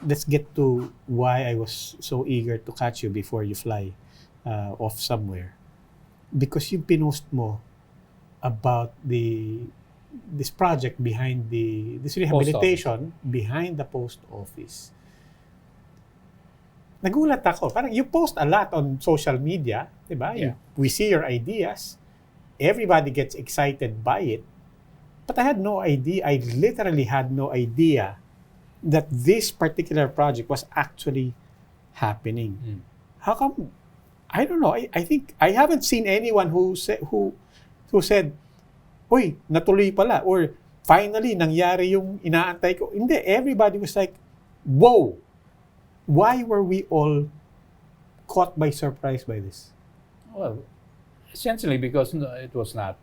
let's get to why I was so eager to catch you before you fly off somewhere. Because yung pinost mo about this project behind this rehabilitation behind the post office. Nagulat ako. Parang you post a lot on social media, di ba? Yeah. We see your ideas. Everybody gets excited by it. But I had no idea. I literally had no idea that this particular project was actually happening. How come? I don't know. I think I haven't seen anyone who said, "Uy, natuloy pala," or finally nangyari yung inaantay ko. Hindi, everybody was like, "Whoa! Why were we all caught by surprise by this?" Well, essentially because it was not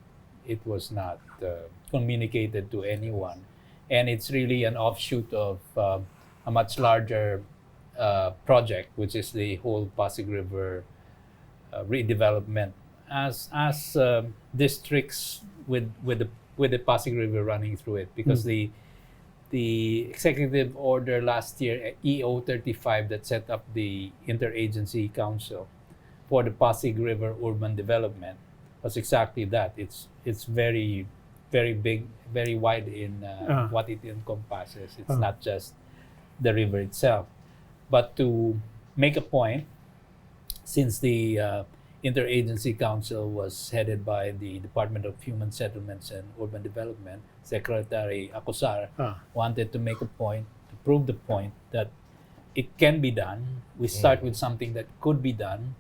communicated to anyone, and it's really an offshoot of a much larger project, which is the whole Pasig River redevelopment as districts with the Pasig River running through it, because the executive order last year, EO 35, that set up the interagency council for the Pasig River urban development was exactly that. It's very, very big, very wide in what it encompasses. It's not just the river itself. But to make a point, since the Interagency Council was headed by the Department of Human Settlements and Urban Development, Secretary Alcazaren wanted to make a point, to prove the point that it can be done. We start with something that could be done,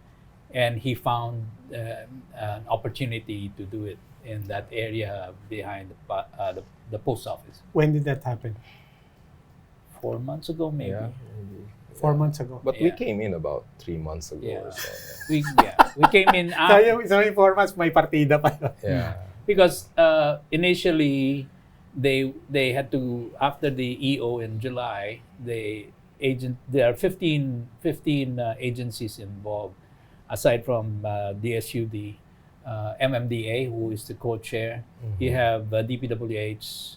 and he found an opportunity to do it in that area behind the post office. When did that happen? 4 months ago, maybe. Yeah. 4 months ago. But we came in about 3 months ago or so. We came in So yung 4 months, may partida pa yun. Yeah. because initially they had to, after the EO in July, there are 15 agencies involved, aside from DSUD, MMDA, who is the co-chair. You have DPWH,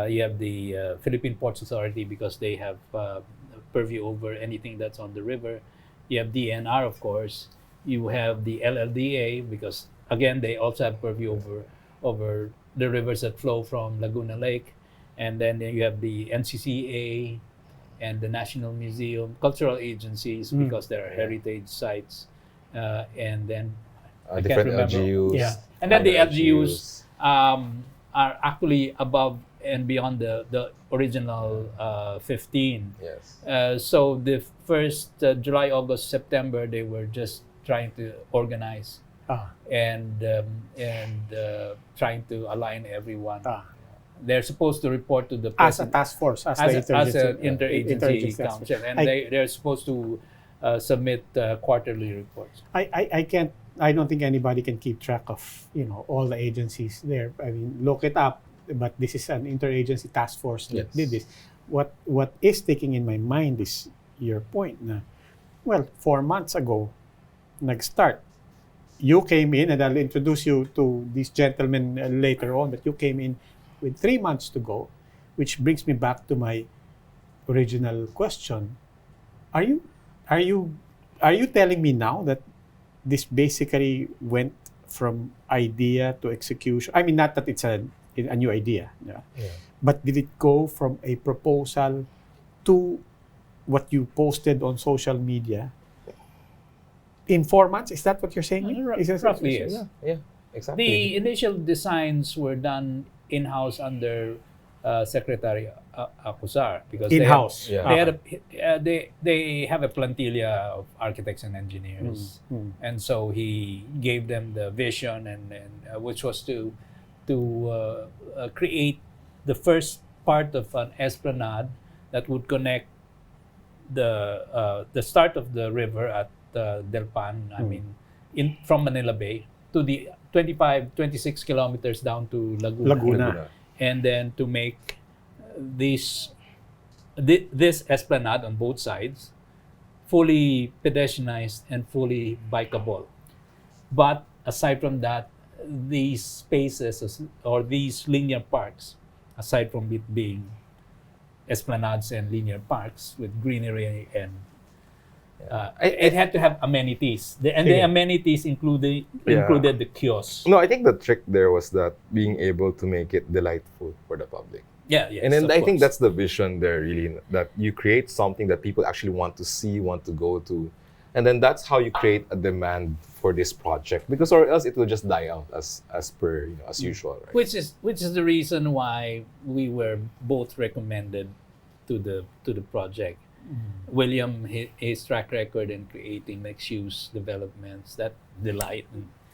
you have the Philippine Ports Authority, because they have purview over anything that's on the river. You have DNR, of course. You have the LLDA, because again they also have purview over the rivers that flow from Laguna Lake. And then you have the NCCA and the National Museum, cultural agencies, because there are heritage sites. And then I can't Different remember. LGUs. Yeah. And then the LGUs are actually above and beyond the original 15. Yes. So the first July, August, September, they were just trying to organize and trying to align everyone. They're supposed to report to the As a president task force, as an interagency interagency task council, force. and they're supposed to submit quarterly reports. I don't think anybody can keep track of all the agencies there. I mean, look it up, but this is an interagency task force that did this. What is sticking in my mind is your point na, well, 4 months ago, nag-start. You came in, and I'll introduce you to these gentlemen later on, but you came in with 3 months to go, which brings me back to my original question. Are you telling me now that this basically went from idea to execution? I mean, not that it's a new idea, but did it go from a proposal to what you posted on social media in 4 months? Is that what you're saying? Roughly, yes. Yeah, exactly. The initial designs were done in-house under Secretary Alcazaren, because In-house. they have a plantilla of architects and engineers, and so he gave them the vision, and which was to create the first part of an esplanade that would connect the start of the river at Del Pan, from Manila Bay, to the 26 kilometers down to Laguna. And then to make this esplanade on both sides fully pedestrianized and fully bikeable. But aside from that, these spaces or these linear parks, aside from it being esplanades and linear parks with greenery and it had to have amenities. The amenities included the kiosks. No, I think the trick there was that being able to make it delightful for the public. Yeah, yes, And then of I think course. that's the vision there, really, that you create something that people actually want to see, want to go to. And then that's how you create a demand for this project, because or else it will just die out as per, as usual, right? Which is the reason why we were both recommended to the project. William, his track record in creating mixed-use developments that delight.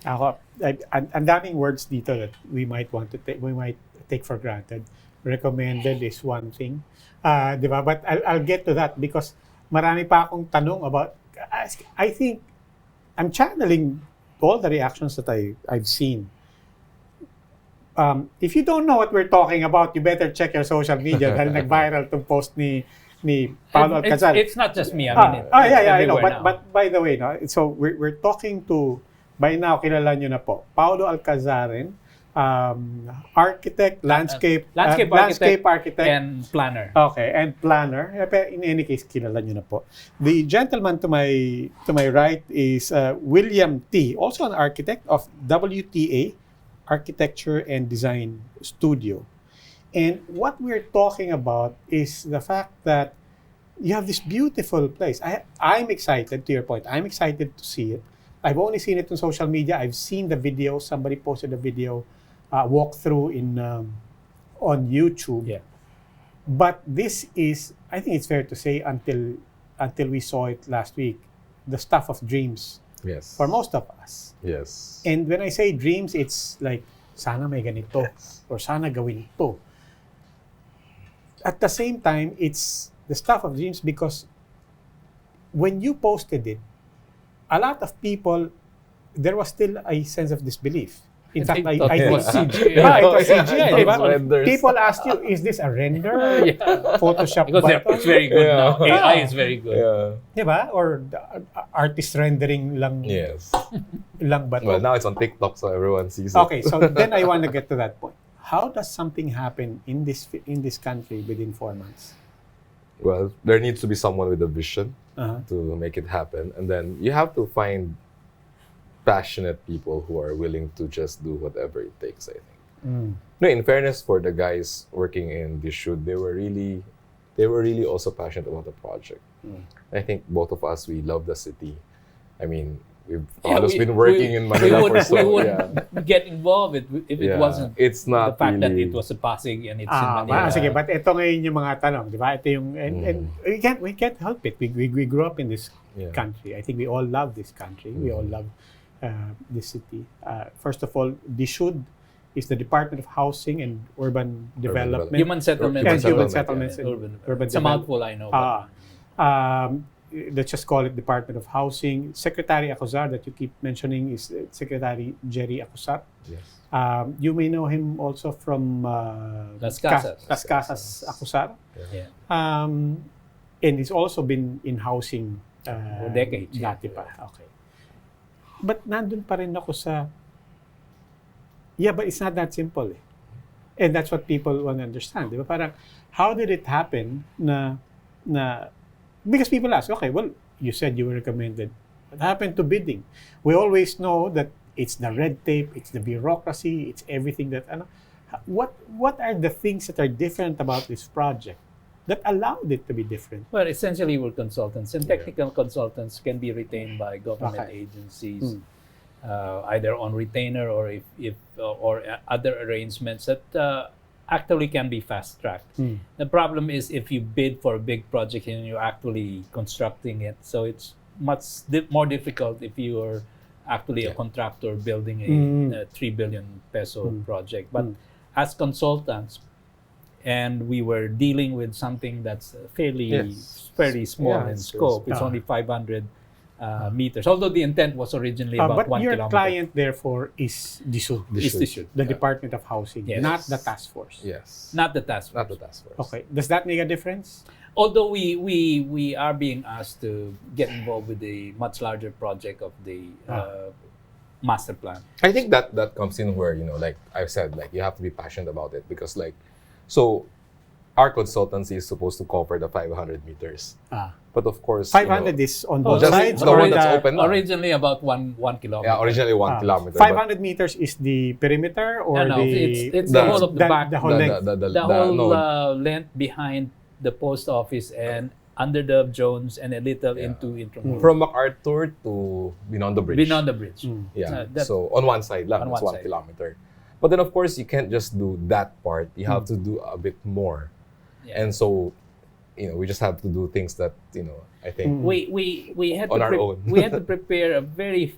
Ako, ang daming words dito that we might take for granted. Recommended is one thing, di ba? But I'll get to that because marami pa akong tanong about. I think I'm channeling all the reactions that I've seen. If you don't know what we're talking about, you better check your social media dahil nag-viral tong post ni Paulo Alcazaren. It's not just me. I mean, I know. everywhere now. But by the way, no, so we're talking to, by now, kilala nyo na po, Paulo Alcazaren, architect, landscape architect, and planner. Okay, and planner. In any case, kilala nyo na po. The gentleman to my right is William T., also an architect of WTA, Architecture and Design Studio. And what we're talking about is the fact that you have this beautiful place. I'm excited, to your point. I'm excited to see it. I've only seen it on social media. I've seen the video. Somebody posted a video walkthrough on YouTube. Yeah. But this is, I think it's fair to say, until we saw it last week, the stuff of dreams. Yes. For most of us. Yes. And when I say dreams, it's like, sana may ganito, or sana gawin ito. At the same time, it's the stuff of dreams because when you posted it, a lot of people, there was still a sense of disbelief. In fact, I thought it was think CGI. it was CGI. It's diba? renders. People asked you, is this a render? Photoshop Because ba ito? it's very good now. Yeah. AI is very good. Yeah. Diba? Or artist rendering lang, Yes. lang ba ito? Well, now it's on TikTok, so everyone sees it. Okay, so then I want to get to that point. How does something happen in this country within 4 months? Well, there needs to be someone with a vision Uh-huh. to make it happen, and then you have to find passionate people who are willing to just do whatever it takes, I think. No, in fairness for the guys working in this shoot, they were really also passionate about the project. I think both of us, we love the city. I mean, we've always been working in Manila for so we long. would get involved if it wasn't It's not the fact that really, it was a Pasig and it's in Manila. Sige, but ito ngayon yung mga tanong, di ba? Ito yung, and we can't help it. We grew up in this country. I think we all love this country. We all love this city. First of all, DSUD is the Department of Housing and Urban Development. Human settlement. Human settlements and urban It's a mouthful, I know. Let's just call it Department of Housing. Secretary Acuzar that you keep mentioning is Secretary Jerry Acuzar. yes. You may know him also from Las Casas. Las Casas Acuzar. Yeah. And he's also been in housing For decades. dati pa. Okay. But nandun pa rin ako sa, but it's not that simple eh. And that's what people want to understand. Di ba? Parang, how did it happen na because people ask, okay, well, you said you were recommended. What happened to bidding? We always know that it's the red tape, it's the bureaucracy, it's everything that, what are the things that are different about this project that allowed it to be different? Well, essentially, we're consultants, and technical consultants can be retained by government Okay. agencies, either on retainer or if other arrangements that actually can be fast-tracked. The problem is if you bid for a big project and you're actually constructing it, so it's much more difficult if you're actually a contractor building a 3 billion peso project. But as consultants, and we were dealing with something that's fairly small in scope. It's only 500 meters. Although the intent was originally about but 1 your kilometer. client, therefore, is DSUD, Is DSUD. the Department of Housing, Yes. not the task force. Yes. Not the task force. Not the task force. Okay. Does that make a difference? Although we are being asked to get involved with a much larger project of the master plan. I think that comes in where, like I've said, like you have to be passionate about it because so our consultancy is supposed to cover the 500 meters. But of course, 500 is on both just sides? the or one that's open now. Originally about one kilometer. Yeah, originally 1 kilometer. 500 meters is the perimeter or No, the... it's the whole of the back. The whole length. The whole length behind the post office and under the Jones and a little into Intramuros. From MacArthur to Beyond the Bridge. Beyond the bridge. Yeah. So on one side lang, that's 1 kilometer. But then of course you can't just do that part. You have to do a bit more. Yeah. And so, we just have to do things that, I think we had on to our own. we had to prepare a very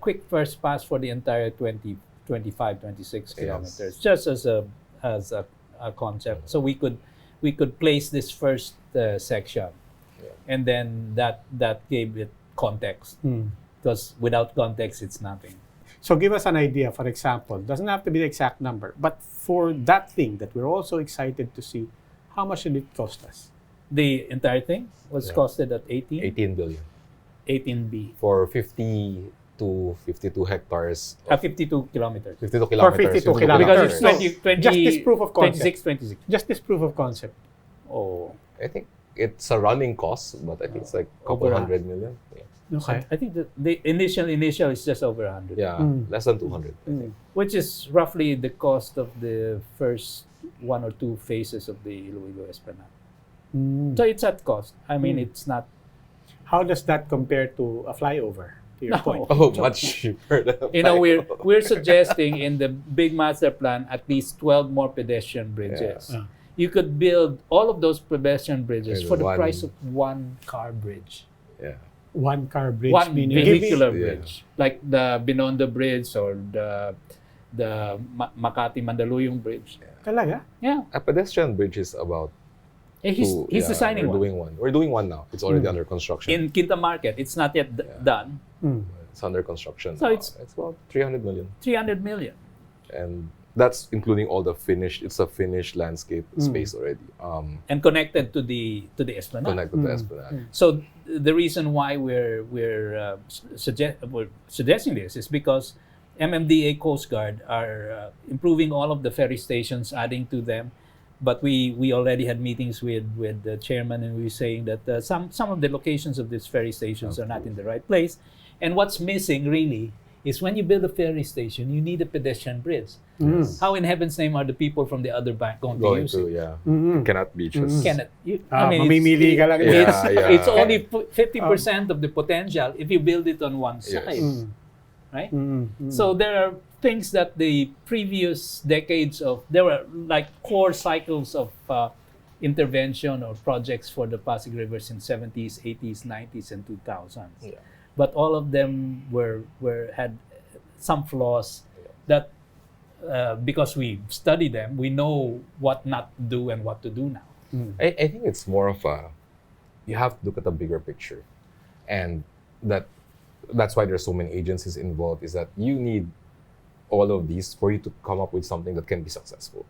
quick first pass for the entire 25, 26 kilometers, just as a concept. So we could place this first section, and then that gave it context. Because without context, it's nothing. So give us an idea, for example, doesn't have to be the exact number, but for that thing that we're also excited to see, how much did it cost us? The entire thing was costed at 18 billion. 18B. For 50 to 52 hectares. 52 kilometers. 52 kilometers. 52 kilometers. Because it's 20, just this proof of concept. 26. Just this proof of concept. Oh. I think it's a running cost, but I think it's like a couple Over 100 million. Yeah. Okay. I think the initial is just over 100. Yeah, less than 200. I think. Which is roughly the cost of the first 1 or 2 phases of the Iloilo Esplanade. So it's at cost. I mean, it's not... How does that compare to a flyover, to your point? Oh, much cheaper than a flyover. We're suggesting in the big master plan at least 12 more pedestrian bridges. Yeah. You could build all of those pedestrian bridges Maybe for the price of 1 car bridge. Yeah. 1 car bridge. One meaning vehicular bridge. Like the Binondo Bridge or the Makati-Mandaluyong Bridge. Talaga? Yeah. A pedestrian bridge is about... He's designing one. We're doing one now. It's already under construction. In Quinta Market, it's not yet done. It's under construction. So it's about 300 million. 300 million. And that's including all the finished. It's a finished landscape space already. And connected to the Esplanade. Connected to the Esplanade. So the reason why we're suggesting this is because MMDA Coast Guard are improving all of the ferry stations, adding to them. But we already had meetings with the chairman, and we were saying that some of the locations of these ferry stations are not in the right place. And what's missing really is when you build a ferry station, you need a pedestrian bridge. How in heaven's name are the people from the other bank going to use it? Yeah. Cannot be just... Cannot. Mamimili ka lang. It's only 50% of the potential if you build it on one side. Yes. Right? So there are things that the previous decades there were like core cycles of intervention or projects for the Pasig Rivers in 70s, 80s, 90s, and 2000s. Yeah. But all of them had some flaws that because we study them, we know what not to do and what to do now. I think it's more of you have to look at the bigger picture, and that's why there's so many agencies involved, is that you need all of these for you to come up with something that can be successful.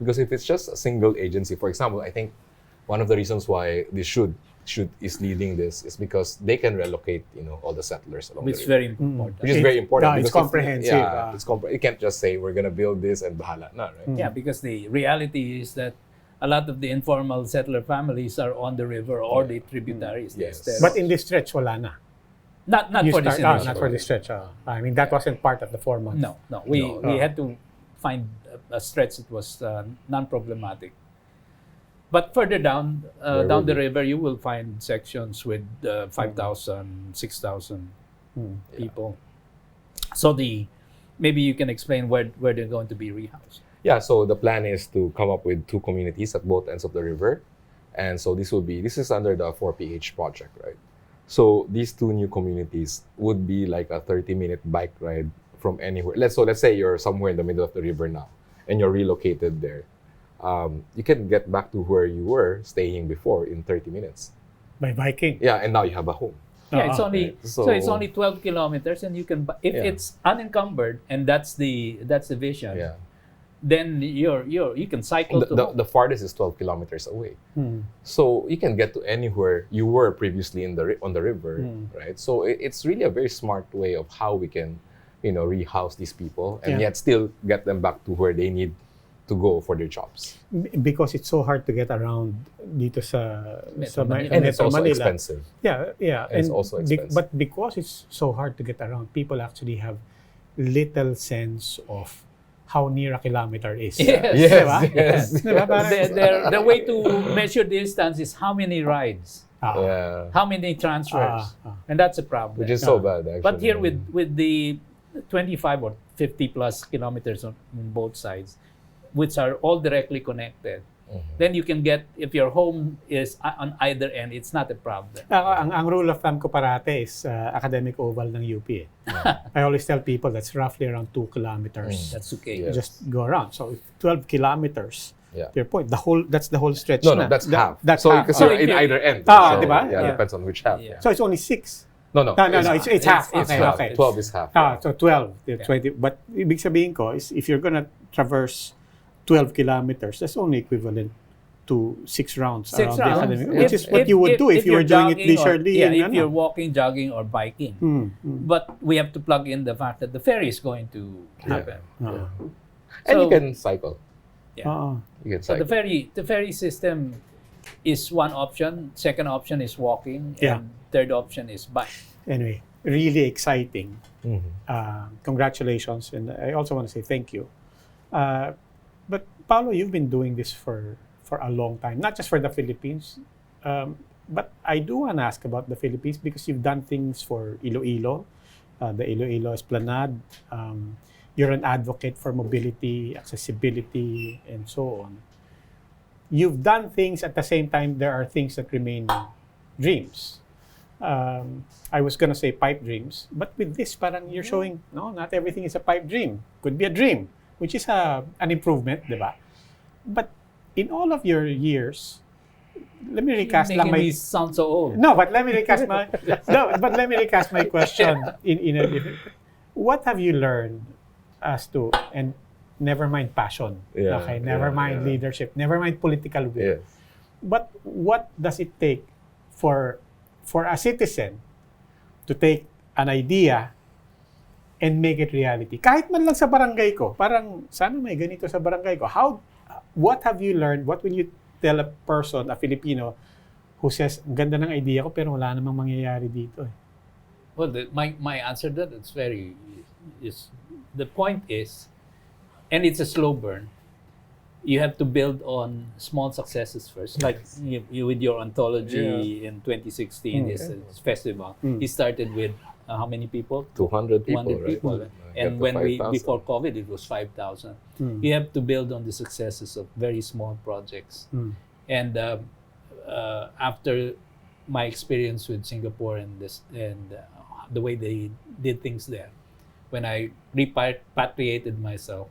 Because if it's just a single agency, for example, I think one of the reasons why this should is leading this is because they can relocate, all the settlers along the river. Very important. Which is very important. It's comprehensive. You can't just say we're gonna build this and bahala na, right? Yeah, because the reality is that a lot of the informal settler families are on the river or the tributaries. Yes. But in this stretch, wala na. Not for this stretch. I mean, that wasn't part of the 4 months. No. We had to find a stretch that was non-problematic. But further down the river, you will find sections with 5,000, 6,000 people. So maybe you can explain where they're going to be rehoused. Yeah, so the plan is to come up with 2 communities at both ends of the river. And so this is under the 4PH project, right? So these 2 new communities would be like a 30-minute bike ride from anywhere. Let's say you're somewhere in the middle of the river now and you're relocated there. You can get back to where you were staying before in 30 minutes. By biking? Yeah, and now you have a home. Yeah, it's only so it's only 12 kilometers, and you can if it's unencumbered, and that's the vision. Yeah. Then you can cycle the farthest is 12 kilometers away. So you can get to anywhere you were previously on the river, right? So it's really a very smart way of how we can, rehouse these people and yet still get them back to where they need to go for their jobs. Because it's so hard to get around dito sa Manila. And it's Metro also Manila. expensive. Yeah. And it's also expensive. But because it's so hard to get around, people actually have little sense of how near a kilometer is. Yes. Diba? Yes. Diba? Parang- The way to measure distance is how many rides, Yeah. how many transfers, and that's a problem. Which is so bad, actually. But here with the 25 or 50 plus kilometers on both sides, which are all directly connected, then you can get, if your home is on either end, it's not a problem. ang rule of thumb ko parate is academic oval ng UP. I always tell people that's roughly around 2 kilometers. That's okay. Yeah. Just go around. So 12 kilometers. Yeah. To your point, that's the whole stretch. No, na. that's half. That's so half. because So you're in if you- either end. Ah, so, diba? Yeah, Yeah. depends on which half. Yeah. So it's only 6. No, No, it's half. It's Okay, 12. okay. 12 is half. So 12, the 20. But ibig sabihin ko is if you're gonna traverse 12 kilometers, that's only equivalent to 6 rounds Six around the rounds. academic, which is what you would do if you were you're doing it jogging leisurely. Or, and if ano. you're walking, jogging, or biking. But we have to plug in the fact that the ferry is going to happen. And you So- can cycle. Oo. You can So cycle. the ferry system is one option. Second option is walking, Yeah. and third option is bike. Anyway, really exciting. Mhm. Congratulations, and I also want to say thank you. But Paulo, you've been doing this for a long time, not just for the Philippines, but I do want to ask about the Philippines because you've done things for Iloilo, the Iloilo Esplanade. You're an advocate for mobility, accessibility, and so on. You've done things at the same time. There are things that remain dreams. I was gonna say pipe dreams, but with this, parang you're showing, no, not everything is a pipe dream. Could be a dream, which is an improvement, di ba? But in all of your years, let me recast You're lang making my... me sound so old. No, but let me recast my... no, but let me recast my question in a different... What have you learned as to... And never mind passion, Yeah, okay? Never mind yeah. leadership. Never mind political will. Yes. But what does it take for a citizen to take an idea and make it reality? Kahit man lang sa barangay ko, parang sana may ganito sa barangay ko. What have you learned? What will you tell a person, a Filipino, who says, ang ganda ng idea ko pero wala namang mangyayari dito eh. Well, my answer to that is the point is, and it's a slow burn. You have to build on small successes first. Like you with your anthology in 2016 is a festival. You started with how many people? 200 people, 200 right? people. And Get to when 5,000. before COVID, it was 5,000. You have to build on the successes of very small projects. And after my experience with Singapore and the way they did things there, when I repatriated myself,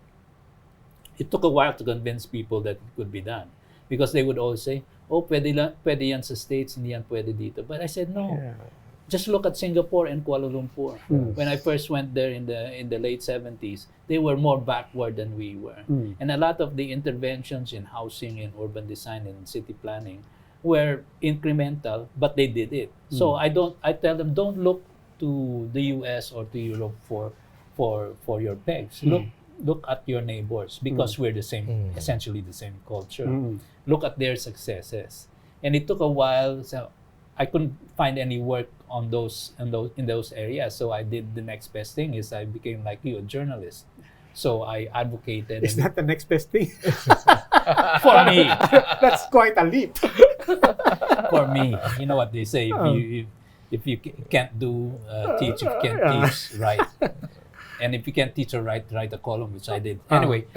it took a while to convince people that it could be done, because they would always say, "Oh, pwede yan sa States, hindi yan pwede dito." But I said, no. Just look at Singapore and Kuala Lumpur. When I first went there in the late 70s, they were more backward than we were. And a lot of the interventions in housing and urban design and city planning were incremental, but they did it. So I tell them, don't look to the US or to Europe for your pegs. Look at your neighbors, because we're the same, essentially the same culture. Look at their successes. And it took a while, so I couldn't find any work on in those areas. So I did the next best thing is I became like you, a journalist. So I advocated. Is that the next best thing? for me? That's quite a leap. For me, you know what they say: if you can't teach, if you can't teach, write. And if you can't teach or write a column, which I did. Anyway,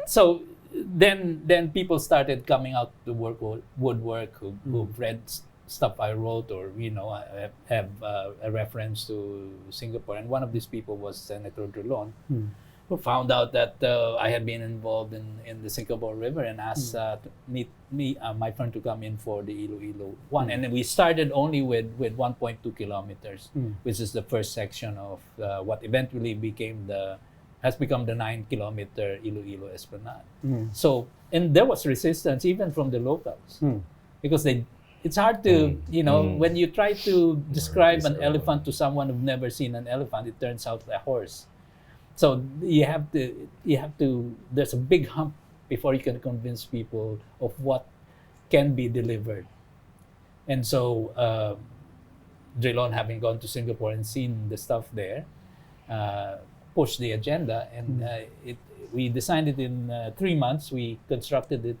so then people started coming out to woodwork who read stuff I wrote, or I have a reference to Singapore. And one of these people was Senator Drilon, who found out that I had been involved in the Singapore River and asked to meet my friend to come in for the Iloilo one. And then we started only with 1.2 kilometers, which is the first section of what eventually has become the 9-kilometer Iloilo Esplanade. So, and there was resistance even from the locals, because it's hard to, when you try to describe an elephant to someone who've never seen an elephant, it turns out a horse. So you have to. There's a big hump before you can convince people of what can be delivered. And so Jaylon, having gone to Singapore and seen the stuff there, pushed the agenda, and we designed it in 3 months. We constructed it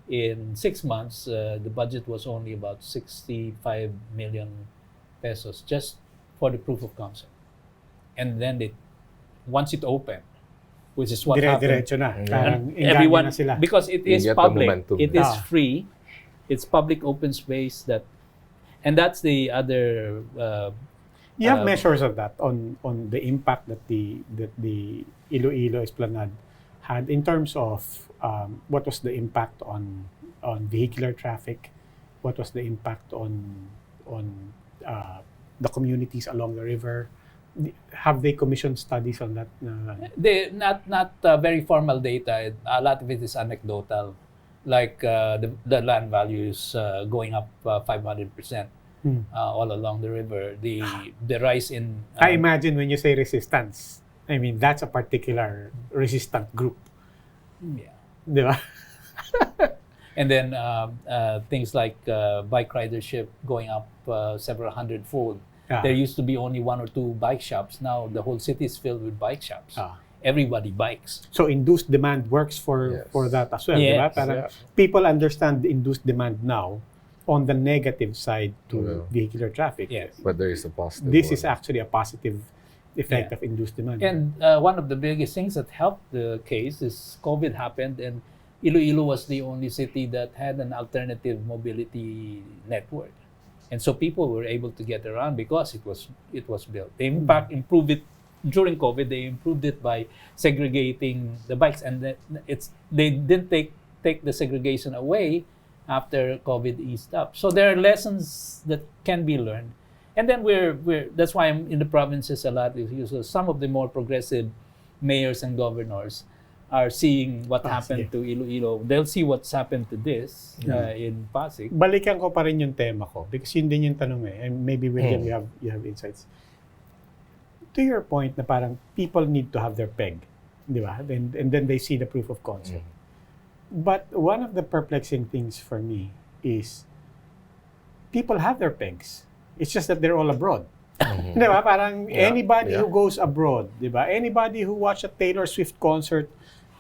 in 6 months. The budget was only about 65 million pesos just for the proof of concept. And then once it opened, which is what happened. Dire-diretso na. Parang And engganyo everyone, na sila. because it You is get the public, momentum. it is free, it's public open space and that's the other. You have measures of that on the impact that the Iloilo Esplanade had in terms of what was the impact on vehicular traffic, what was the impact on the communities along the river. Have they commissioned studies on that? They not very formal data. A lot of it is anecdotal, like the land values going up 500% all along the river. The rise in I imagine when you say resistance, I mean that's a particular resistant group. yeah. Di ba? And then things like bike ridership going up several hundredfold. There used to be only 1 or 2 bike shops. Now the whole city is filled with bike shops. Everybody bikes. So induced demand works for that as well. Yes. Diba? Parang people understand the induced demand now on the negative side to vehicular traffic. Yes. But there is a positive This one. is actually a positive effect of induced demand. And one of the biggest things that helped the case is COVID happened, and Iloilo was the only city that had an alternative mobility network. And so people were able to get around because it was built. They in fact improved it during COVID. They improved it by segregating the bikes, and they didn't take the segregation away after COVID eased up. So there are lessons that can be learned, and then that's why I'm in the provinces a lot. So some of the more progressive mayors and governors are seeing what happened to Iloilo. They'll see what's happened to this in Pasig. Balikan ko pa rin yung tema ko because yun din yung tanong eh. And maybe William, you have insights. To your point na parang people need to have their peg, di ba? And then they see the proof of concept. But one of the perplexing things for me is people have their pegs. It's just that they're all abroad. Di ba? Parang anybody who goes abroad, di ba? Anybody who watched a Taylor Swift concert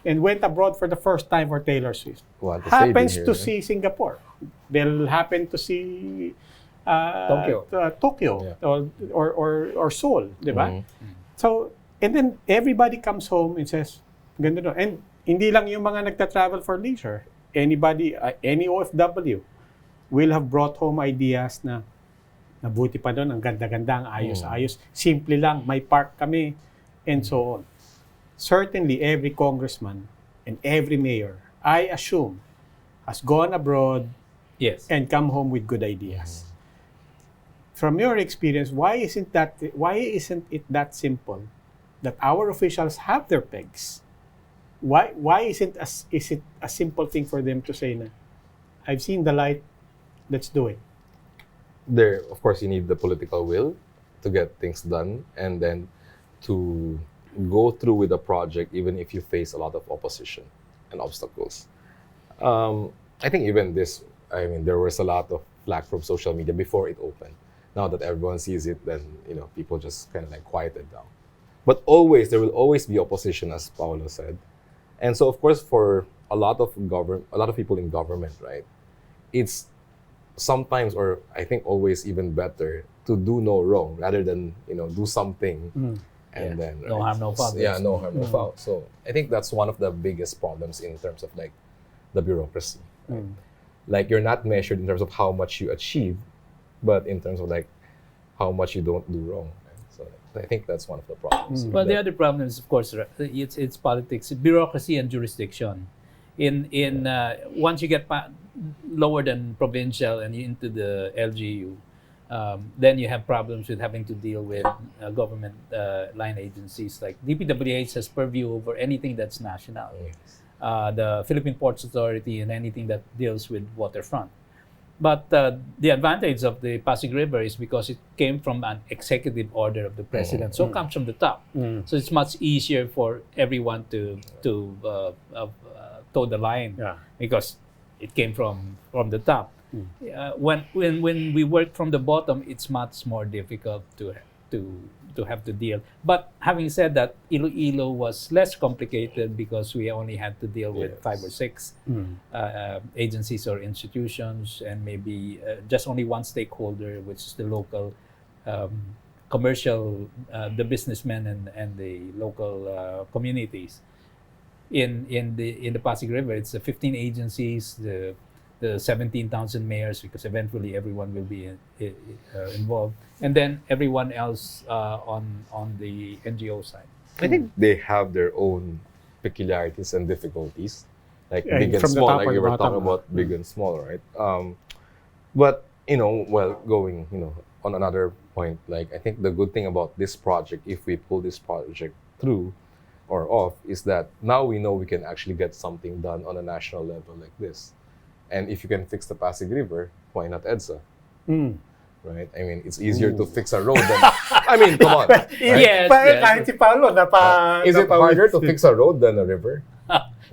and went abroad for the first time for Taylor Swift happens to see Singapore. They'll happen to see Tokyo or Seoul, di ba? So, and then everybody comes home and says, ganda no. And hindi lang yung mga nagta-travel for leisure. Anybody, any OFW will have brought home ideas na nabuti pa doon, ang ganda-ganda, ang ayos-ayos. Simple lang, may park kami, and so on. Certainly, every congressman and every mayor, I assume, has gone abroad and come home with good ideas. From your experience, why isn't it that simple that our officials have their pegs? Why is it a simple thing for them to say na, I've seen the light, let's do it? There, of course, you need the political will to get things done, and then to go through with the project even if you face a lot of opposition and obstacles. I think even this, I mean, there was a lot of flack from social media before it opened. Now that everyone sees it, then people just kind of like quieted down. But there will always be opposition, as Paulo said. And so, of course, for a lot of people in government, right, it's sometimes, or I think always, even better to do no wrong rather than do something and then no harm, no foul. Yeah, no harm, no foul. So I think that's one of the biggest problems in terms of like the bureaucracy. Right? Like you're not measured in terms of how much you achieve, but in terms of like how much you don't do wrong. Right? So I think that's one of the problems. Well, the other problem is, of course, it's politics, bureaucracy, and jurisdiction. Once you get lower than provincial and into the LGU, then you have problems with having to deal with government line agencies. Like DPWH has purview over anything that's national. The Philippine Ports Authority and anything that deals with waterfront. But the advantage of the Pasig River is because it came from an executive order of the president, so it comes from the top. So it's much easier for everyone to toe the line Yeah. because it came from the top. When we work from the bottom, it's much more difficult to have to deal. But having said that, Iloilo was less complicated because we only had to deal with 5 or 6 agencies or institutions, and maybe just only one stakeholder, which is the local commercial, the businessmen and the local communities. In the Pasig River, it's the 15 agencies, the 17,000 mayors, because eventually everyone will be involved, and then everyone else on the NGO side. I think they have their own peculiarities and difficulties, like big and from the small, top like or you the were talking bottom. about big and small, right? But going on another point, like I think the good thing about this project, if we pull this project through or off, is that now we know we can actually get something done on a national level like this. And if you can fix the Pasig River, why not EDSA? Right? I mean, it's easier to fix a road than... I mean, come on. Right? Yes, Parang yes. kahit si Paulo, Is it harder to fix a road than a river?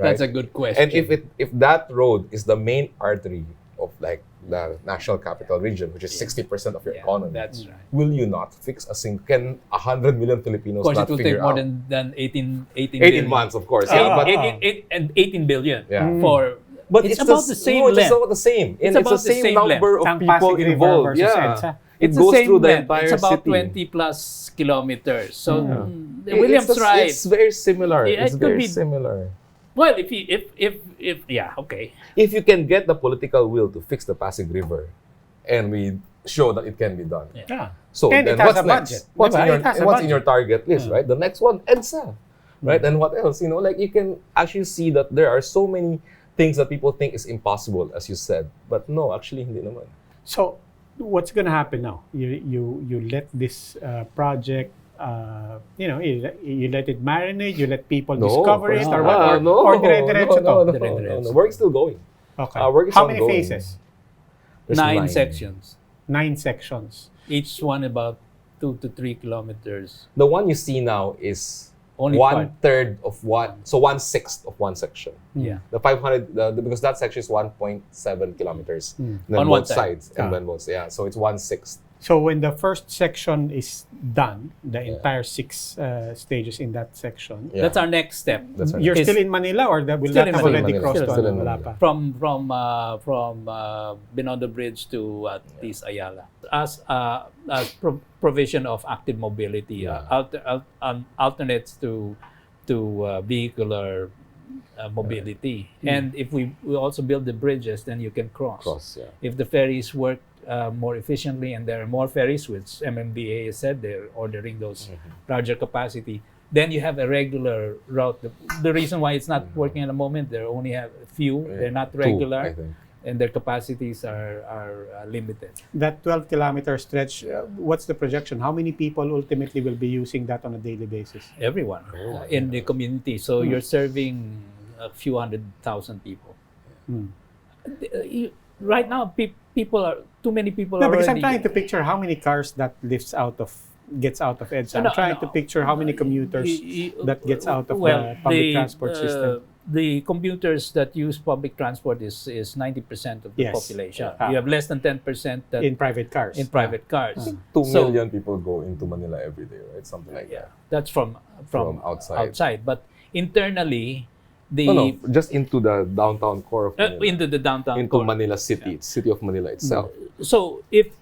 That's a good question. And if that road is the main artery of like the national capital region, which is 60% of your economy, that's right. will you not fix a single? Can 100 million Filipinos Of course, not it will figure take more out? than 18 18 billion. months, of course. And 18 billion for. But it's about the same It's length. about the same. And It's it's about the the same same number length. of Ang people Pasig River involved. versus Yeah. EDSA. It It's goes the same through the length. entire It's about city. 20 plus kilometers. So It's William's right. It's very similar. Yeah, It's it could very be- similar. Well, if yeah, okay. If you can get the political will to fix the Pasig River, and we show that it can be done. Yeah. So And then it has what's a next? budget. What's Diba? in your It has a what's in your budget. target list, right? The next one, EDSA, right? And what else? Like you can actually see that there are so many things that people think is impossible, as you said, but no, actually hindi naman. So, what's going to happen now? You let this project, you let it marinate, you let people discover it, or what? Or dire-diretso to? No. Work's still going. Okay. Work is How many ongoing. phases? There's 9 sections, 9 sections. each one about 2 to 3 kilometers. The one you see now is Only 1/3 of one, so 1/6 of one section. Yeah. The 500, because that section is 1.7 kilometers. Then On one both side. sides. And then both, so it's 1/6. So when the first section is done, the entire 6 stages in that section, Yeah. That's our next step. That's right. you're Is- still in Manila, or will Still that in have Manila. already crossed Still in on Wala Manila. pa? From Binondo Bridge to Tis Ayala as provision of active mobility, alternates to vehicular mobility. And if we also build the bridges, then you can cross. If the ferries work more efficiently, and there are more ferries, which MMDA has said they're ordering those larger capacity, then you have a regular route. The reason why it's not working at the moment, they only have a few. They're not regular. 2, I think. And their capacities are limited. That 12-kilometer stretch, what's the projection? How many people ultimately will be using that on a daily basis? Everyone in the community. So you're serving a few 100,000 people. Right now, too many people No, are because I'm already... trying to picture how many cars that gets out of EDSA. I'm trying to picture how many commuters that gets out of the public transport system. The commuters that use public transport is 90% of the Yes. population. Yeah. You have less than 10% that In private cars. in private cars. 2 So- million people go into Manila every day, right? Something like Yeah, that. that's from outside. But internally, No, just into the downtown core of Manila. into the downtown into core. Manila City, city of Manila itself. So if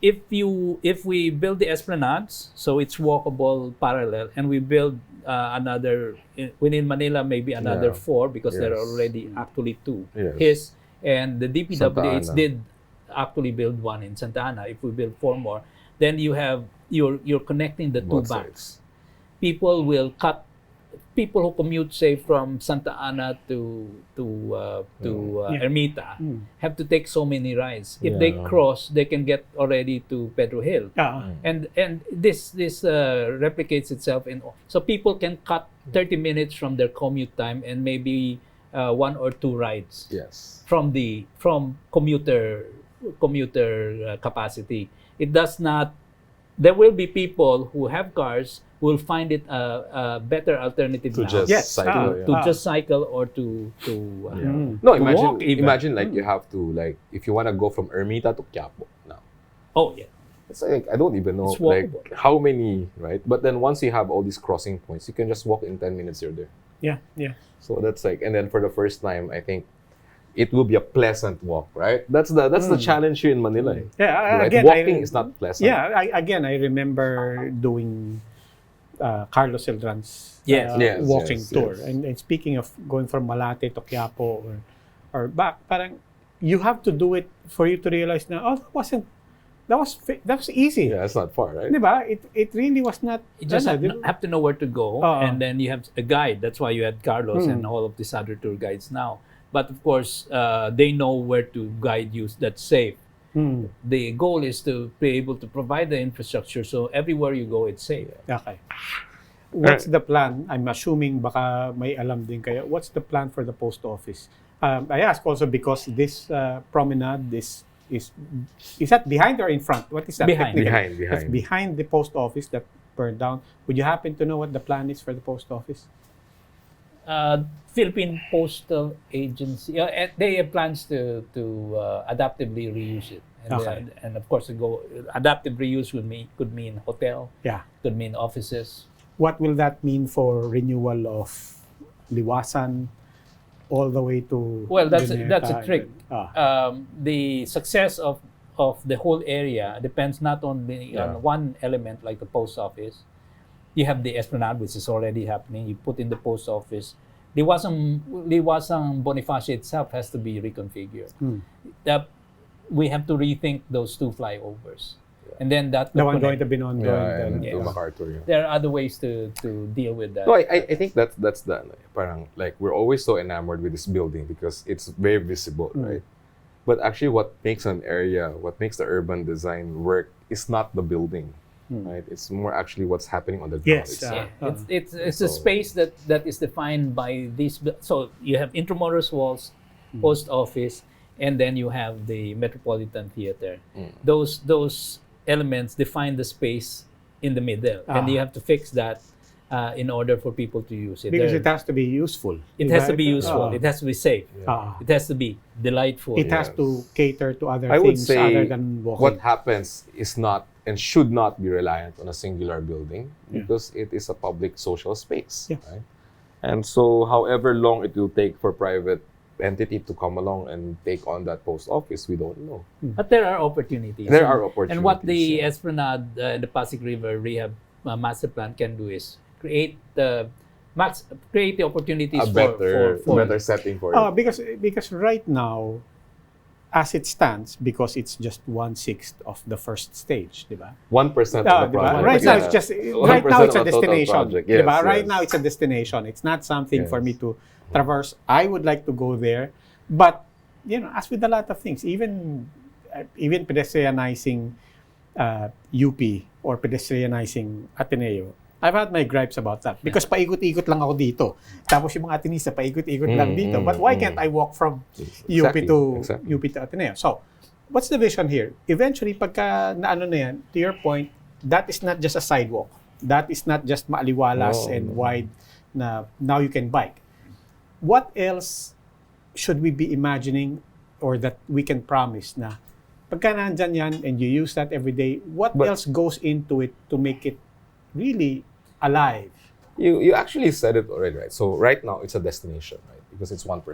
we build the esplanades, so it's walkable parallel, and we build another within Manila, maybe another 4, because there are Yes. already actually 2. Yes. And the DPWH Santa Ana. did actually build 1 in Santa Ana. If we build 4 more, then you're connecting the 2 Both banks. People who commute, say, from Santa Ana to Ermita, have to take so many rides. If they cross, they can get already to Pedro Hill. And this replicates itself so people can cut 30 minutes from their commute time, and maybe 1 or 2 rides Yes. from commuter capacity. It does not. There will be people who have cars will find it a better alternative To now just Yes. cycle. Ah. to yeah. just cycle or to No, to walk even. imagine like you have to like if you want to go from Ermita to Quiapo now. Oh yeah. It's like I don't even know It's like walkable. how many, right? But then once you have all these crossing points, you can just walk in 10 minutes you're there. Yeah, yeah. So that's like, and then for the first time, I think it will be a pleasant walk, right? That's the challenge here in Manila. Eh. Yeah, Right? again, Walking is not pleasant. Yeah, I remember doing Carlos Celdran's Yes. Yes, walking yes, tour. yes. And speaking of going from Malate to Quiapo or back, parang you have to do it for you to realize na, oh, that was easy. Yeah, it's not far, right? Diba? It really was not. You just ano, have to know where to go, and then you have a guide. That's why you had Carlos and all of these other tour guides now. But of course, they know where to guide you that's safe. The goal is to be able to provide the infrastructure so everywhere you go, it's safe. Okay. What's the plan? I'm assuming baka may alam din kayo. What's the plan for the post office? I ask also because this promenade is that behind or in front? What is that? Behind. technically? Behind. That's behind the post office that burned down. Would you happen to know what the plan is for the post office? Philippine Postal Agency, they have plans to adaptively reuse it. And of course, adaptive reuse could mean hotel, Yeah. could mean offices. What will that mean for renewal of Liwasan all the way to? Well, that's a Luneta? trick. The success of the whole area depends not only on one element like the post office. You have the Esplanade, which is already happening. You put in the post office. Liwasang Bonifacio itself has to be reconfigured. We have to rethink those two flyovers. And then that The will one going connect. to Binondo. Yeah, and and then- to MacArthur. Yeah. There are other ways to deal with that. No, I think that's the parang like we're always so enamored with this building because it's very visible, right? But actually, what makes an area, what makes the urban design work, is not the building, right? It's more actually what's happening on the ground. Yes, itself. Yeah, it's a space that is defined by these. So you have Intramuros Walls, Post Office, and then you have the Metropolitan Theater. Those elements define the space in the middle, and you have to fix that in order for people to use it. Because it has to be useful. It has to be useful. It has to be safe. It has to be delightful. It has to cater to other I would things say other than walking. what happens is not and should not be reliant on a singular building because it is a public social space. Yeah. Right? And so, however long it will take for private entity to come along and take on that post office, we don't know. But there are opportunities. There are opportunities. And what the yeah. Esplanade, the Pasig River Rehab Master Plan can do is create the opportunities a better setting for it. Because right now, as it stands, because it's just 1/6 of the first stage, di ba? 1% of the Diba? project. Right now, yeah. it's just 1% right now it's a of the total destination. project. Diba? Yes, Right yes. now it's a destination. It's not something for Yes. me to traverse. I would like to go there, but as with a lot of things, even pedestrianizing UP or pedestrianizing Ateneo, I've had my gripes about that because paikot-ikot lang ako dito. Tapos yung mga Atenista paikot-ikot lang dito. But why can't I walk from UP to Ateneo? So, what's the vision here? Eventually, pagka naano na yan, to your point, that is not just a sidewalk. That is not just maaliwalas and wide na now you can bike. What else should we be imagining or that we can promise na pagka nandyan yan and you use that every day, what else goes into it to make it really alive? You actually said it already, right? So right now it's a destination, right? Because it's 1%.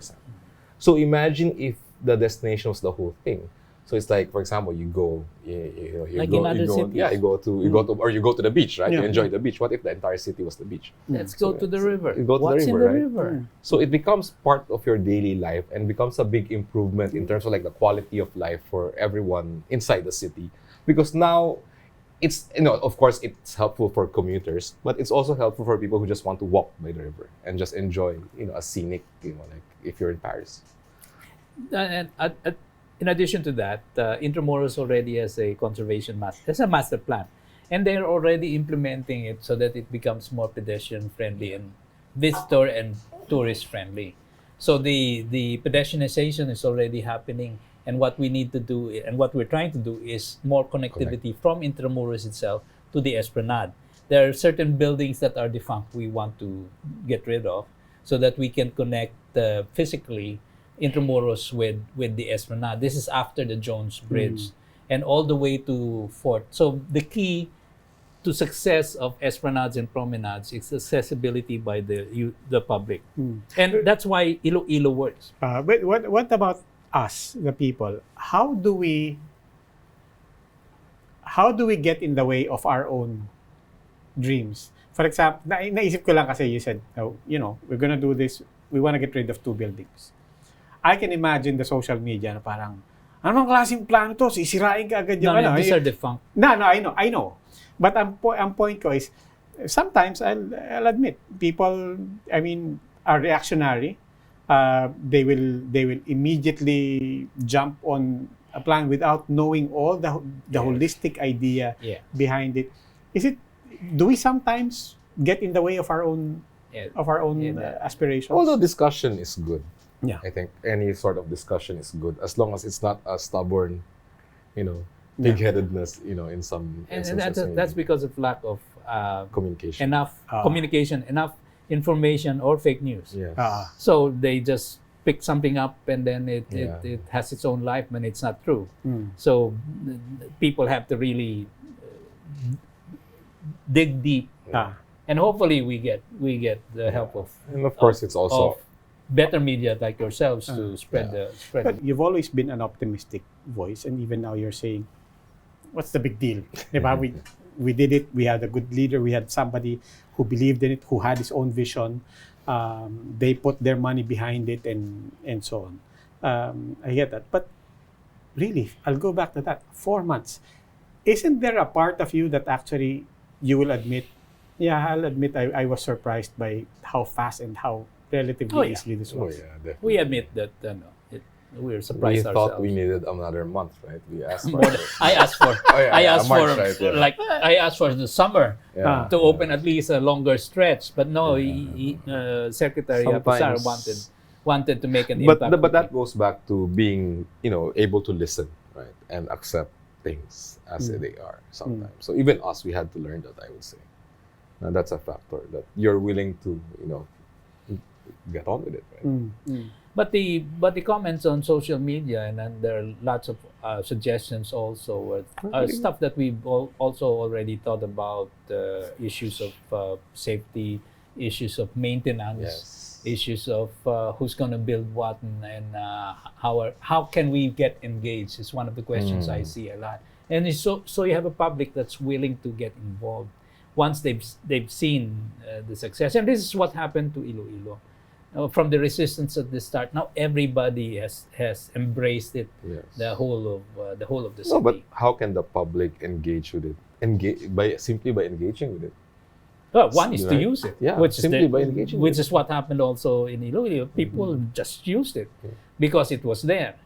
So imagine if the destination was the whole thing. So it's like, for example, you go Like in other cities. you go to the beach, right? Yeah. You enjoy the beach. What if the entire city was the beach? Let's go to the river. You go to What's the river, in the right? river? So it becomes part of your daily life and becomes a big improvement in terms of like the quality of life for everyone inside the city. Because now it's, of course it's helpful for commuters, but it's also helpful for people who just want to walk by the river and just enjoy, a scenic, like if you're in Paris. And in addition to that, Intramuros already has a master plan, and they're already implementing it so that it becomes more pedestrian friendly and visitor and tourist friendly. So the pedestrianization is already happening, and what we need to do and what we're trying to do is more connectivity from Intramuros itself to the Esplanade. there are certain buildings that are defunct we want to get rid of so that we can connect physically Intramuros with the Esplanade. This is after the Jones Bridge and all the way to Fort. So the key to success of esplanades and promenades is accessibility by the public. And that's why Iloilo works. But what about us, the people? How do we get in the way of our own dreams? For example, naisip ko lang kasi you said, we're gonna do this, we wanna get rid of 2 buildings. I can imagine the social media na parang, anong klaseng plano to? Sisirain ka agad yung These are defunct. No, I know. But ang point ko is, sometimes I'll admit, people, are reactionary. They will immediately jump on a plan without knowing all the holistic idea behind it. Do we sometimes get in the way of our own aspirations? Although discussion is good. Yeah. I think any sort of discussion is good as long as it's not a stubborn, big-headedness, in some And instances. that's because of lack of communication. enough communication, enough information or fake news. Yes. So they just pick something up and then it has its own life when it's not true. So people have to really dig deep, and hopefully we get the help of, and of course it's also of better media like yourselves to spread the. But you've always been an optimistic voice, and even now you're saying, "What's the big deal?" Diba? We did it. We had a good leader. We had somebody who believed in it, who had his own vision. They put their money behind it, and so on. I get that, but really, I'll go back to that. 4 months. Isn't there a part of you that actually you will admit? Yeah, I'll admit I was surprised by how fast and how relatively easily this Oh was. yeah, definitely. We admit that we're We surprised ourselves. thought we needed another month, right? We asked for More than- I asked for March, right, yeah. I asked for the summer Yeah. to open at least a longer stretch, but no, Secretary Alcazaren Sometimes- wanted to make an but impact. but that goes back to being able to listen, right, and accept things as they are sometimes. So even us, we had to learn that, I would say. And that's a factor that you're willing to get on with it, right? But the comments on social media and then there are lots of suggestions also stuff that we've also already thought about, issues of safety, issues of maintenance. Yes. Issues of who's going to build what and how can we get engaged is one of the questions I see a lot. And so you have a public that's willing to get involved once they've seen the success. And this is what happened to Iloilo. From the resistance at the start, now everybody has embraced it. Yes. The whole of the city. No, but how can the public engage with it? Simply by engaging with it. Well, one is to Right. use it, Yeah, which simply is by engaging which with is what happened also in Iloilo. People just used it because it was there,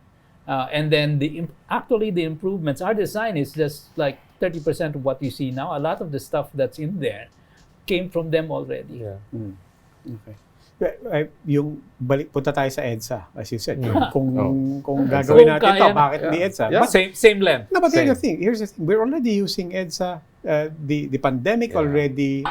and then actually the improvements. Our design is just like 30% of what you see now. A lot of the stuff that's in there came from them already. Yeah. Okay. Yung punta tayo sa EDSA, as you said. Kung EDSA. gagawin natin Kung ito, kaya- bakit di Yeah. EDSA? Yeah. But, Same length. no, but Same. here's the thing. We're already using EDSA. The pandemic Yeah. already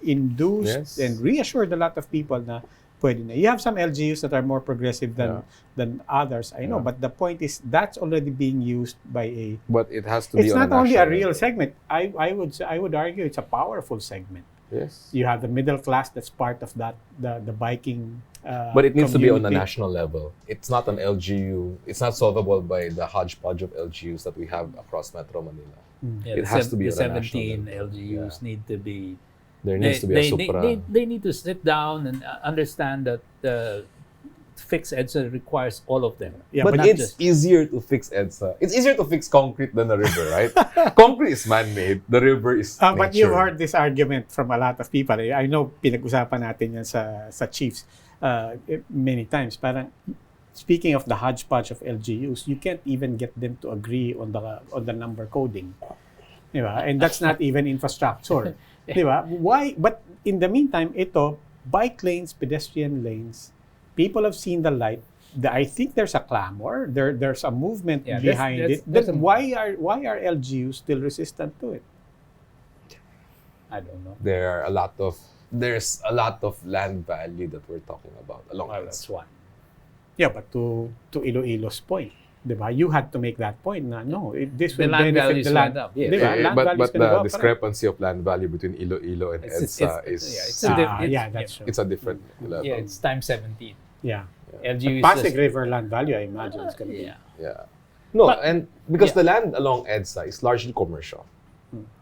induced Yes. and reassured a lot of people na pwede na. You have some LGUs that are more progressive than others, I know. Yeah. But the point is, that's already being used by a... But it has to be It's on not only a national real level. segment. I would argue it's a powerful segment. Yes. You have the middle class that's part of that, the biking But it needs to be on a community. national level. It's not an LGU. It's not solvable by the hodgepodge of LGUs that we have across Metro Manila. Yeah, It has to be the on a national 17 level. LGUs need to be. There needs to be a supra. They need to sit down and understand that fix EDSA requires all of them. Yeah, but but it's easier to fix EDSA. It's easier to fix concrete than a river, right? Concrete is man-made. The river is nature. But you've heard this argument from a lot of people. I know pinag-usapan natin yan sa chiefs many times. Parang speaking of the hodgepodge of LGUs, you can't even get them to agree on the number coding. Diba? And that's not even infrastructure. Diba? Why? But in the meantime, ito, bike lanes, pedestrian lanes, people have seen the light. I think there's a clamor. There's a movement behind it. That's Then why are LGUs still resistant to it? I don't know. There's a lot of land value that we're talking about along Well, this. that's one. Yeah, but to Iloilo's point, diba? You had to make that point na no, this The will land benefit values the land. went up, yes. Diba? Land but values but gonna go the up, discrepancy of land value between Iloilo and EDSA that's true. it's a different level. Yeah, it's times 17. Yeah. LGU is Pasig just, River land value, I imagine it's gonna be. yeah. Yeah. No, But- and because yeah. the land along EDSA is largely commercial.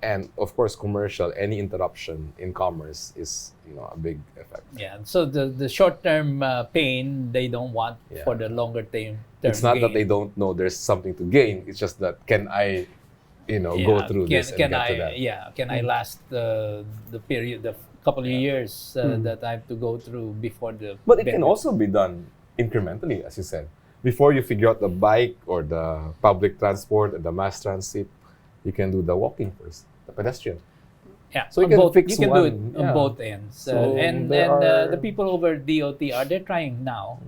And of course, commercial, any interruption in commerce is, a big effect. Yeah, so the short-term pain they don't want Yeah. for the longer-term It's not that they gain. don't know there's something to gain. It's just that can I, go through this and can get I, to that. Yeah, can I last the period, the couple of years that I have to go through before the... But it can benefit? also be done incrementally, as you said. Before you figure out the bike or the public transport and the mass transit, you can do the walking first, the pedestrian. Yeah, So you on can both, fix you can do it one, on yeah. both ends. So And there are- the people over DOTR, they're trying now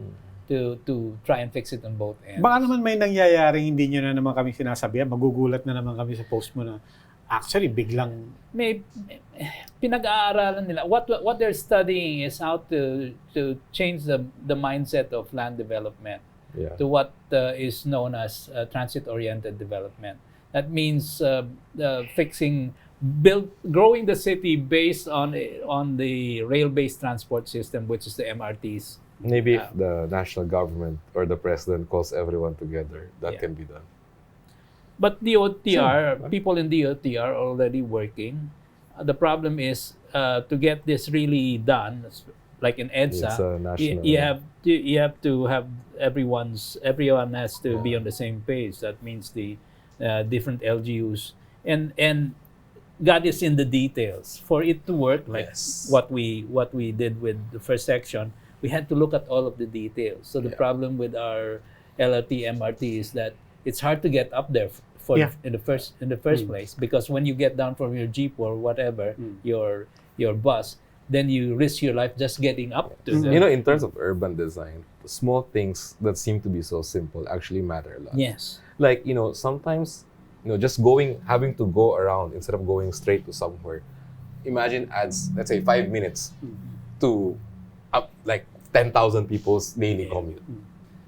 to try and fix it on both ends. Baka naman may nangyayaring hindi nyo na naman kami sinasabihan, magugulat na naman kami sa post mo na actually biglang Pinag-aaralan nila. What they're studying is how to change the mindset of land development Yeah. to what is known as transit-oriented development. That means growing the city based on the rail-based transport system, which is the MRTs. Maybe if the national government or the president calls everyone together, that can be done. But DOTR, people in DOTR are already working. The problem is to get this really done, like in It's a EDSA, national- you have to have everyone has to be on the same page. That means the different LGUs and God is in the details. For it to work, like Yes. what we did with the first section, we had to look at all of the details. So the problem with our LRT MRT is that it's hard to get up there in the first place, because when you get down from your Jeep or whatever, your bus, then you risk your life just getting up to the In terms of urban design, the small things that seem to be so simple actually matter a lot. Yes. Like, sometimes, just having to go around instead of going straight to somewhere. Imagine adds, let's say, 5 minutes to like 10,000 people's daily commute.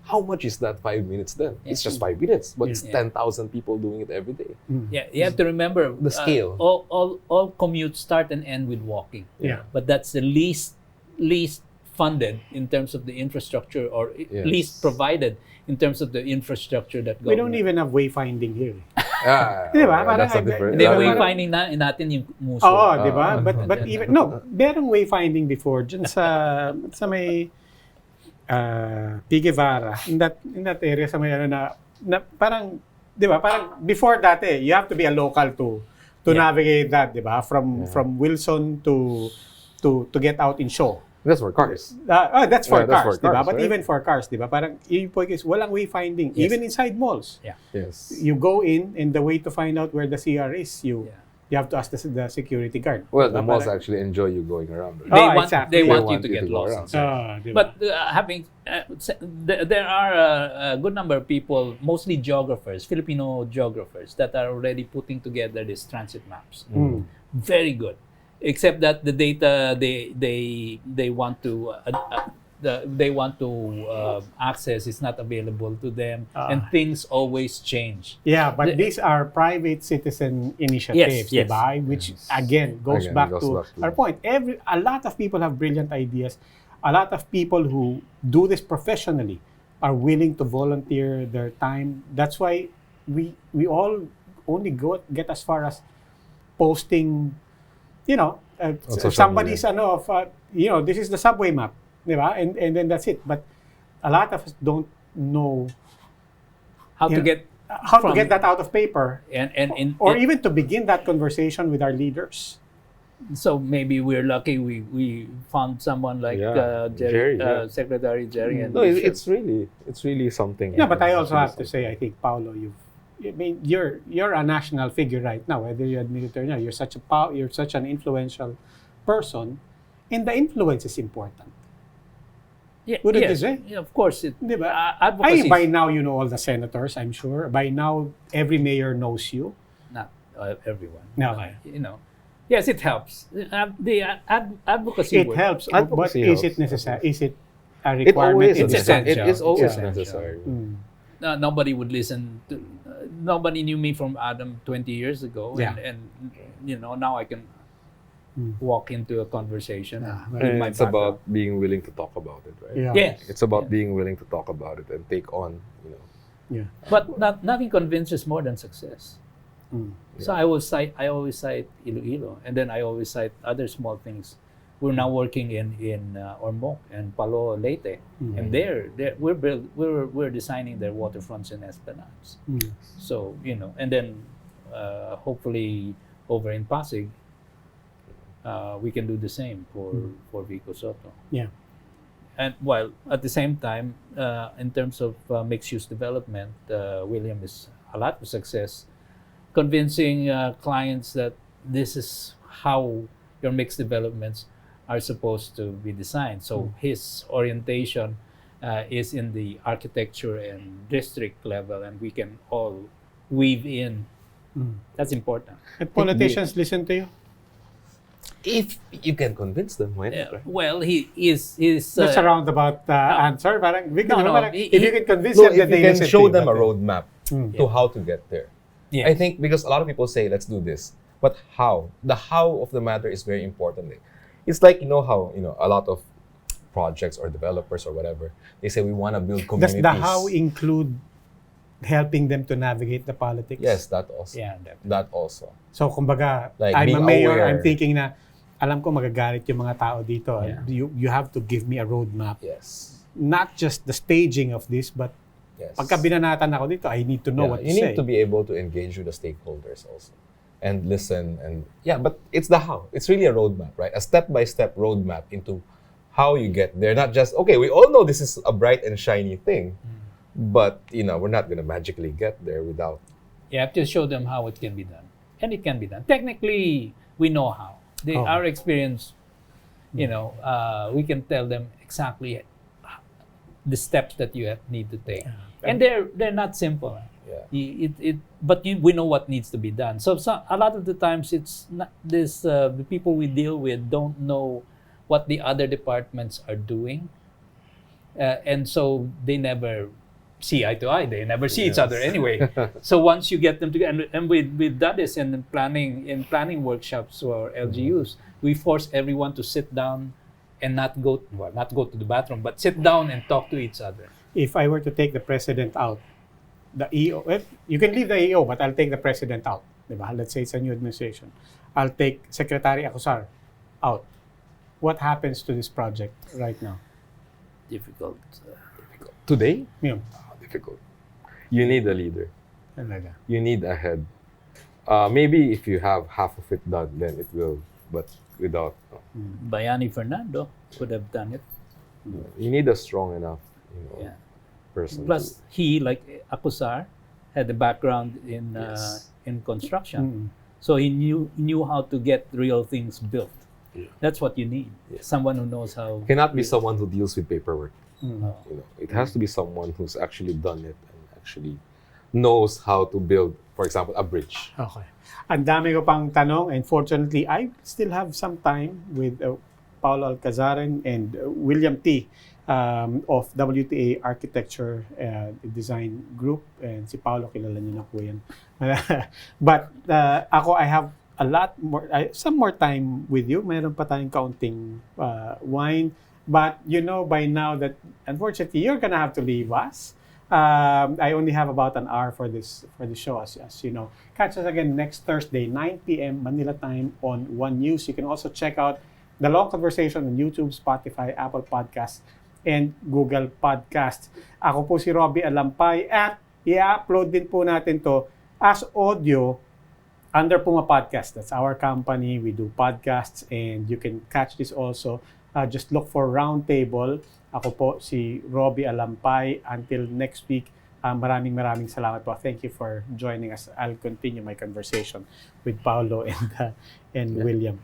How much is that 5 minutes then? It's just 5 minutes, but it's 10,000 people doing it every day. Yeah, you have to remember The scale. All commutes start and end with walking. Yeah. But that's the least funded in terms of the infrastructure, or least provided in terms of the infrastructure that we don't government. even have wayfinding here. Di ba? Parang That's a I- different... Hindi, Parang- wayfinding natin yung muso. Oo, di ba? But Ganyan even lang. merong wayfinding before dyan sa may P. Guevara, in that area sa may na parang, di ba? Parang before dati, you have to be a local to navigate that, di ba? From Wilson to get out in Shaw. That's for cars. That's for Yeah, that's cars, for di ba? cars, But right? even for cars, di ba? Parang yung point is walang wayfinding, Yes. even inside malls. Yeah. Yes. You go in, and the way to find out where the CR is, you have to ask the security guard. Well, the Diba? malls Parang- actually enjoy you going around. They Oh, want exactly. they They want you want to you get to go lost. around. Diba? But there are a good number of people, mostly geographers, Filipino geographers, that are already putting together these transit maps. Very good, except that the data they want to access is not available to them, and things always change. Yeah, but these are private citizen initiatives, Yes, yes. diba? Which again goes back to our point. A lot of people have brilliant ideas. A lot of people who do this professionally are willing to volunteer their time. That's why we all only get as far as posting, social somebody's media. this is the subway map, diba? And then that's it. But a lot of us don't know How to Yeah. get how to from- get that out of paper, or even to begin that conversation with our leaders. So maybe we're lucky we found someone like Yeah, Jerry, Jerry, yeah. Secretary Jerry. And No, it's really something. Yeah, but I also have to say, I think, Paulo, you're a national figure right now, whether you admit it or not. You're such an influential person, and the influence is important. Yeah, Wouldn't you yes, say? yeah, of course. Diba? Advocacy. By now you know all the senators, I'm sure. By now every mayor knows you. Not everyone. No, okay. Yes, it helps. Advocacy It work. helps, but Advocacy is it helps. necessary? Is it a It requirement? always in It's this is. country? essential. It is always It's essential. necessary. Nobody would listen to. Nobody knew me from Adam 20 years ago, Yeah. and now I can walk into a conversation. with And my it's about background. being willing to talk about it, right? Yeah. Yes. It's about Yeah. being willing to talk about it and take on, Yeah. But nothing convinces more than success. So I always cite Iloilo, and then I always cite other small things. We're now working in Ormoc and Paulo Leyte, and we're designing their waterfronts and esplanades. So and then hopefully over in Pasig, we can do the same for Vico Soto. Yeah. And while at the same time, in terms of mixed-use development, William is a lot of success convincing clients that this is how your mixed developments are supposed to be designed. So his orientation is in the architecture and district level, and we can all weave in. That's important. And politicians listen to you? if you can convince them, why not? Right? Well, he is. That's a roundabout answer. Parang, No, if you can convince No, them that if they you can listen show to you, them a but- roadmap to how to get there. Yes. I think because a lot of people say, let's do this. But how? The how of the matter is very important. It's like, how, a lot of projects or developers or whatever, they say we want to build Does communities. the how include helping them to navigate the politics? Yes, that also. Yeah, definitely. That also. So, kumbaga, Like, I'm a being mayor, aware. I'm thinking na, alam ko magagalit yung mga tao dito. Yeah. You have to give me a roadmap. Yes. Not just the staging of this, but Yes. pagka binanatan ako dito, I need to know what to you say. need to be able to engage with the stakeholders also and listen but it's the how. It's really a roadmap, right? A step-by-step roadmap into how you get there. Not just, okay, we all know this is a bright and shiny thing, but we're not gonna magically get there without. You have to show them how it can be done, and it can be done. Technically, we know how. Our experience, we can tell them exactly the steps that you need to take, and they're not simple. Yeah. But we know what needs to be done. So a lot of the times it's not this. The people we deal with don't know what the other departments are doing, and so they never see eye to eye. They never see each other anyway. So once you get them together, and we've done this in planning workshops or LGUs, we force everyone to sit down and not go to the bathroom, but sit down and talk to each other. If I were to take the president out, the EO, you can leave the EO, but I'll take the president out. Diba? Let's say it's a new administration. I'll take Secretary Alcazaren out. What happens to this project right now? Difficult. Today? Yeah. Difficult. You need a leader. Talaga. You need a head. Maybe if you have half of it done, then it will. But without, Bayani Fernando could have done it. you need a strong enough, Yeah. person. Plus, he, like Akusar, had a background in Yes. in construction, so he knew how to get real things built. Yeah. That's what you need. Yeah. Someone who knows how. Cannot be someone who deals with paperwork. Oh. It has to be someone who's actually done it and actually knows how to build, for example, a bridge. Okay. Ang dami ko pang tanong, and fortunately, I still have some time with Paulo Alcazaren and William T. Of WTA Architecture Design Group. And si Paulo, kilala niyo na po yan. But I have a lot more, some more time with you. Meron pa tayong kaunting wine. But you know by now that, unfortunately, you're gonna have to leave us. I only have about an hour for this show, as you know. Catch us again next Thursday, 9 p.m. Manila time on One News. You can also check out The Long Conversation on YouTube, Spotify, Apple Podcasts, and Google Podcasts. Ako po si Robbie Alampay at i-upload din po natin to as audio under Puma Podcast. That's our company. We do podcasts and you can catch this also. Just look for Roundtable. Ako po si Robbie Alampay. Until next week, maraming salamat po. Thank you for joining us. I'll continue my conversation with Paulo and William.